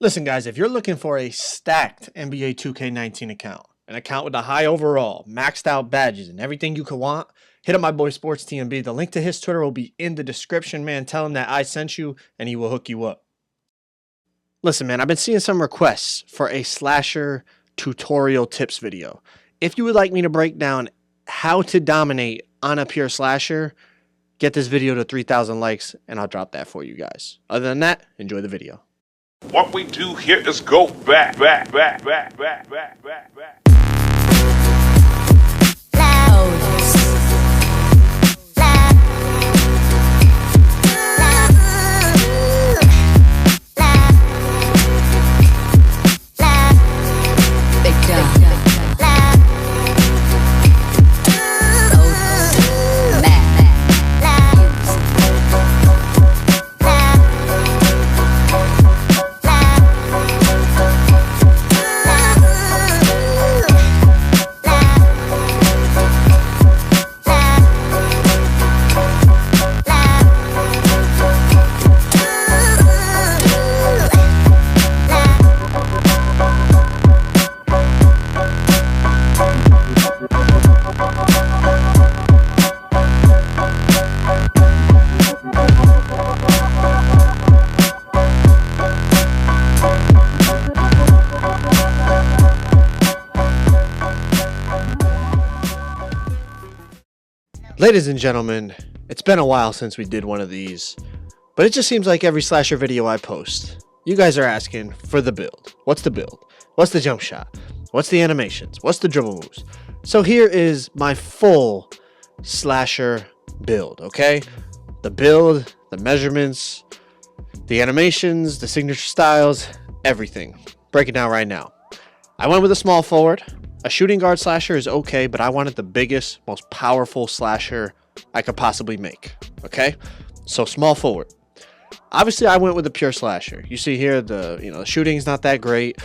Listen, guys, if you're looking for a stacked NBA 2K19 account, an account with a high overall, maxed out badges, and everything you could want, hit up my boy Sports TMB. The link to his Twitter will be in the description, man. Tell him that I sent you, and he will hook you up. Listen, man, I've been seeing some requests for a slasher tutorial tips video. If you would like me to break down how to dominate on a pure slasher, get this video to 3,000 likes, and I'll drop that for you guys. Other than that, enjoy the video. What we do here is go back. Ladies and gentlemen, it's been a while since we did one of these, but it just seems like every slasher video I post, you guys are asking for the build. What's the build? What's the jump shot? What's the animations? What's the dribble moves? So here is my full slasher build, okay? The build, the measurements, the animations, the signature styles, everything. Break it down right now. I went with a small forward. A shooting guard slasher is okay, but I wanted the biggest, most powerful slasher I could possibly make, okay? So small forward. Obviously, I went with a pure slasher. You see here, the shooting's not that great.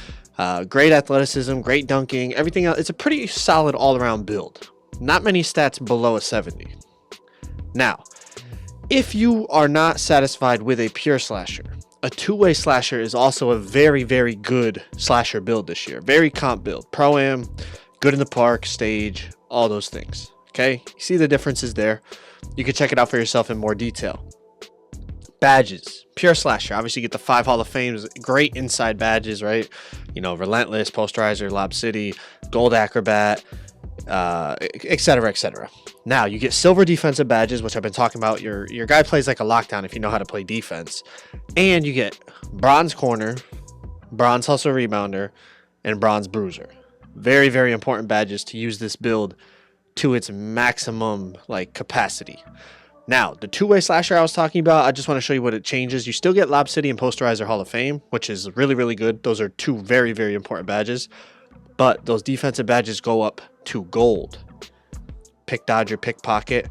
Great athleticism, great dunking, everything else. It's a pretty solid all-around build. Not many stats below a 70. Now, if you are not satisfied with a pure slasher, a two-way slasher is also a very, very good slasher build this year. Very comp build. Pro-Am, good in the park, stage, all those things. Okay? You see the differences there. You can check it out for yourself in more detail. Badges. Pure slasher. Obviously, you get the 5 Hall of Fames. Great inside badges, right? You know, Relentless, Posterizer, Lob City, Gold Acrobat, etc., etc. Now, you get silver defensive badges, which I've been talking about. Your guy plays like a lockdown if you know how to play defense. And you get bronze corner, bronze hustle rebounder, and bronze bruiser. Very, very important badges to use this build to its maximum capacity. Now, the two-way slasher I was talking about, I just want to show you what it changes. You still get Lob City and Posterizer Hall of Fame, which is really, really good. Those are two very, very important badges. But those defensive badges go up to gold. Pick Dodger, Pickpocket.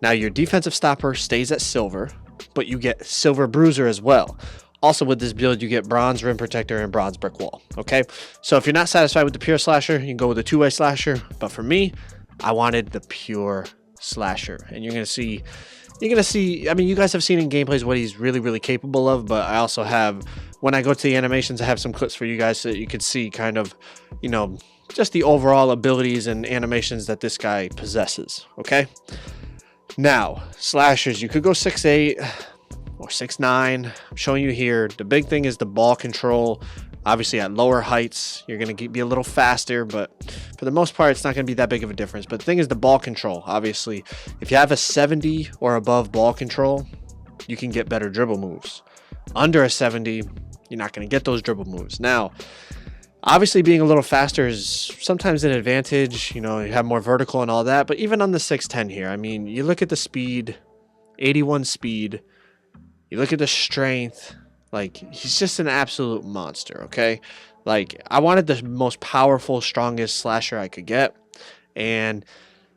Now your defensive stopper stays at silver, but you get silver bruiser as well. Also with this build, you get bronze rim protector and bronze brick wall. Okay, so if you're not satisfied with the pure slasher, you can go with the two-way slasher. But for me, I wanted the pure slasher, and you're gonna see. I mean, you guys have seen in gameplays what he's really, really capable of. But I also have, when I go to the animations, I have some clips for you guys so that you can see kind of, just the overall abilities and animations that this guy possesses. Okay. Now, slashers, you could go 6'8" or 6'9". I'm showing you here. The big thing is the ball control. Obviously, at lower heights, you're going to be a little faster, but for the most part, it's not going to be that big of a difference. But the thing is the ball control. Obviously, if you have a 70 or above ball control, you can get better dribble moves. Under a 70, you're not going to get those dribble moves. Now, obviously, being a little faster is sometimes an advantage. You have more vertical and all that. But even on the 6'10 here, I mean, you look at the speed, 81 speed. You look at the strength. He's just an absolute monster, okay? I wanted the most powerful, strongest slasher I could get. And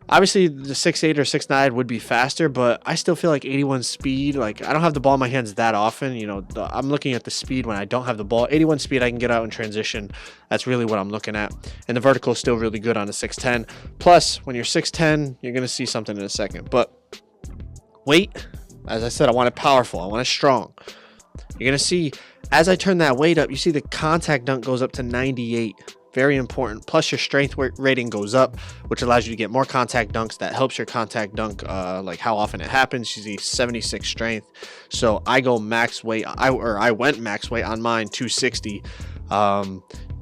obviously, the 6'8 or 6'9 would be faster, but I still feel like 81 speed. I don't have the ball in my hands that often. I'm looking at the speed when I don't have the ball. 81 speed, I can get out in transition. That's really what I'm looking at. And the vertical is still really good on a 6'10. Plus, when you're 6'10, you're going to see something in a second. But weight, as I said, I want it powerful. I want it strong. You're going to see As I turn that weight up, you see the contact dunk goes up to 98. Very important. Plus your strength rating goes up, which allows you to get more contact dunks. That helps your contact dunk, like how often it happens. You see 76 strength. So I go max weight. I went max weight on mine, 260.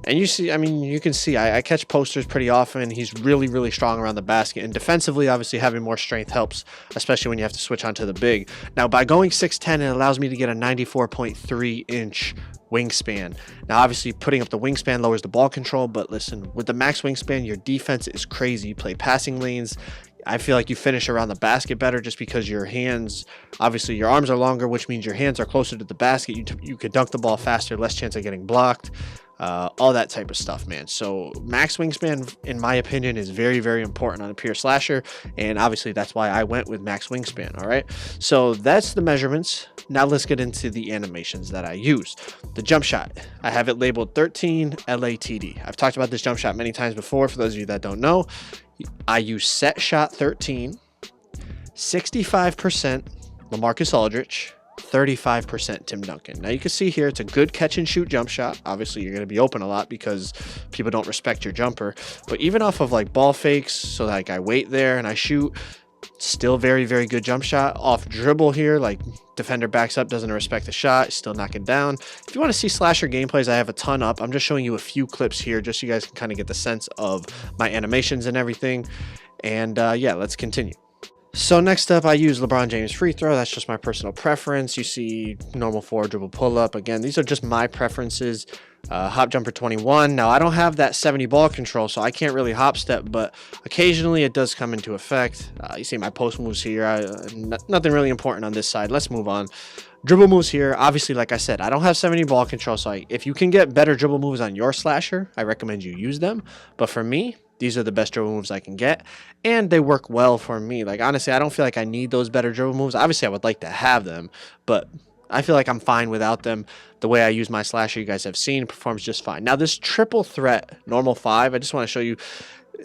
And you see, I mean, you can see I catch posters pretty often. He's really, really strong around the basket. And defensively, obviously, having more strength helps, especially when you have to switch onto the big. Now, by going 6'10", it allows me to get a 94.3-inch wingspan. Now, obviously, putting up the wingspan lowers the ball control. But listen, with the max wingspan, your defense is crazy. You play passing lanes. I feel like you finish around the basket better just because your hands, obviously your arms are longer, which means your hands are closer to the basket. You could dunk the ball faster, less chance of getting blocked, all that type of stuff, man. So max wingspan, in my opinion, is very, very important on a pure slasher. And obviously that's why I went with max wingspan. All right. So that's the measurements. Now let's get into the animations that I use. The jump shot, I have it labeled 13 LATD. I've talked about this jump shot many times before. For those of you that don't know, I use set shot 13, 65% LaMarcus Aldridge, 35% Tim Duncan. Now you can see here it's a good catch and shoot jump shot. Obviously you're going to be open a lot because people don't respect your jumper, but even off of like ball fakes, so like I wait there and I shoot, still very, very good jump shot. Off dribble here, like defender backs up, doesn't respect the shot, still knock it down. If you want to see slasher gameplays, I have a ton up. I'm just showing you a few clips here just so you guys can kind of get the sense of my animations and everything. And yeah, let's continue. So next up, I use LeBron James free throw. That's just my personal preference. You see normal forward dribble pull up. Again, these are just my preferences. Hop jumper 21. Now I don't have that 70 ball control, so I can't really hop step, but occasionally it does come into effect. You see my post moves here. Nothing really important on this side. Let's move on. Dribble moves here. Obviously, like I said, I don't have 70 ball control, so if you can get better dribble moves on your slasher, I recommend you use them. But for me, these are the best dribble moves I can get, and they work well for me. Like, honestly, I don't feel like I need those better dribble moves. Obviously, I would like to have them, but I feel like I'm fine without them. The way I use my slasher, you guys have seen, performs just fine. Now, this triple threat, normal 5, I just want to show you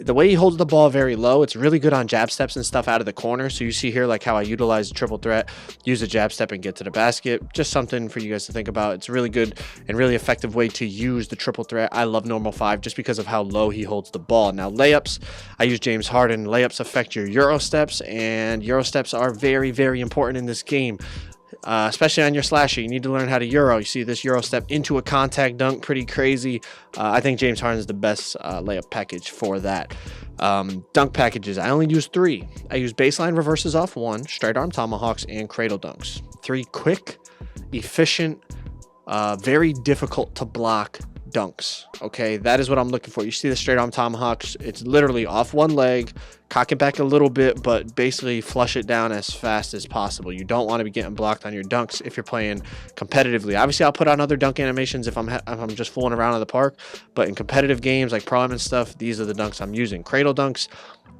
the way he holds the ball very low. It's really good on jab steps and stuff out of the corner. So you see here like how I utilize the triple threat, use a jab step and get to the basket. Just something for you guys to think about. It's a really good and really effective way to use the triple threat. I love normal 5 just because of how low he holds the ball. Now layups, I use James Harden. Layups affect your Euro steps, and Euro steps are very, very important in this game. Especially on your slasher, you need to learn how to Euro. You see this Euro step into a contact dunk, pretty crazy. I think James Harden is the best layup package for that. Dunk packages, I only use 3. I use baseline reverses off 1, straight arm tomahawks, and cradle dunks. 3 quick, efficient, very difficult to block dunks. Okay, that is what I'm looking for. You see the straight arm tomahawks, it's literally off one leg, cock it back a little bit, but basically flush it down as fast as possible. You don't want to be getting blocked on your dunks if you're playing competitively. Obviously, I'll put on other dunk animations if I'm just fooling around in the park, but in competitive games like Pro Am and stuff, these are the dunks I'm using. Cradle dunks,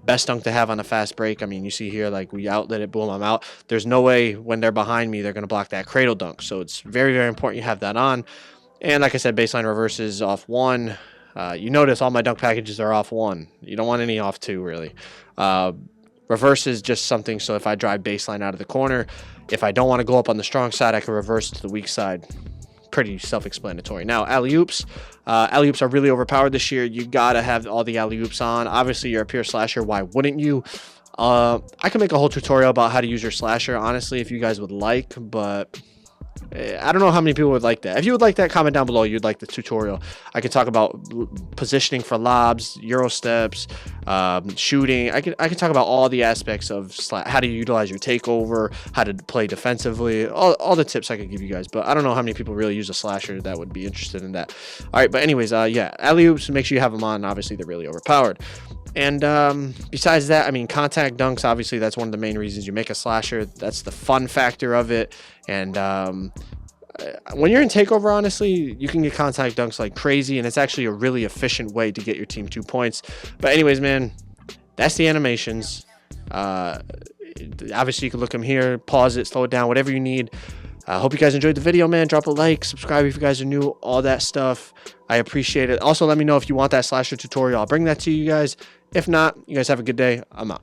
best dunk to have on a fast break. I mean, you see here, like we outlet it, boom, I'm out. There's no way when they're behind me, they're going to block that cradle dunk. So it's very, very important you have that on. And like I said, baseline reverses off 1. You notice all my dunk packages are off 1. You don't want any off 2, really. Reverse is just something, so if I drive baseline out of the corner, if I don't want to go up on the strong side, I can reverse to the weak side. Pretty self-explanatory. Now, alley-oops. Alley-oops are really overpowered this year. You got to have all the alley-oops on. Obviously, you're a pure slasher. Why wouldn't you? I can make a whole tutorial about how to use your slasher, honestly, if you guys would like, but I don't know how many people would like that. If you would like that, comment down below. You'd like the tutorial. I could talk about positioning for lobs, Euro steps, shooting. I could talk about all the aspects of how to utilize your takeover, how to play defensively, all the tips I could give you guys. But I don't know how many people really use a slasher that would be interested in that. All right, but anyways, yeah, alley-oops, make sure you have them on. Obviously, they're really overpowered. And besides that, I mean, contact dunks, obviously, that's one of the main reasons you make a slasher. That's the fun factor of it. And when you're in takeover, honestly, you can get contact dunks like crazy, and it's actually a really efficient way to get your team 2 points. But anyways, man, that's the animations. Obviously, you can look them here, pause it, slow it down, whatever you need. I hope you guys enjoyed the video, man. Drop a like, subscribe if you guys are new, all that stuff. I appreciate it. Also, let me know if you want that slasher tutorial. I'll bring that to you guys. If not, you guys have a good day. I'm out.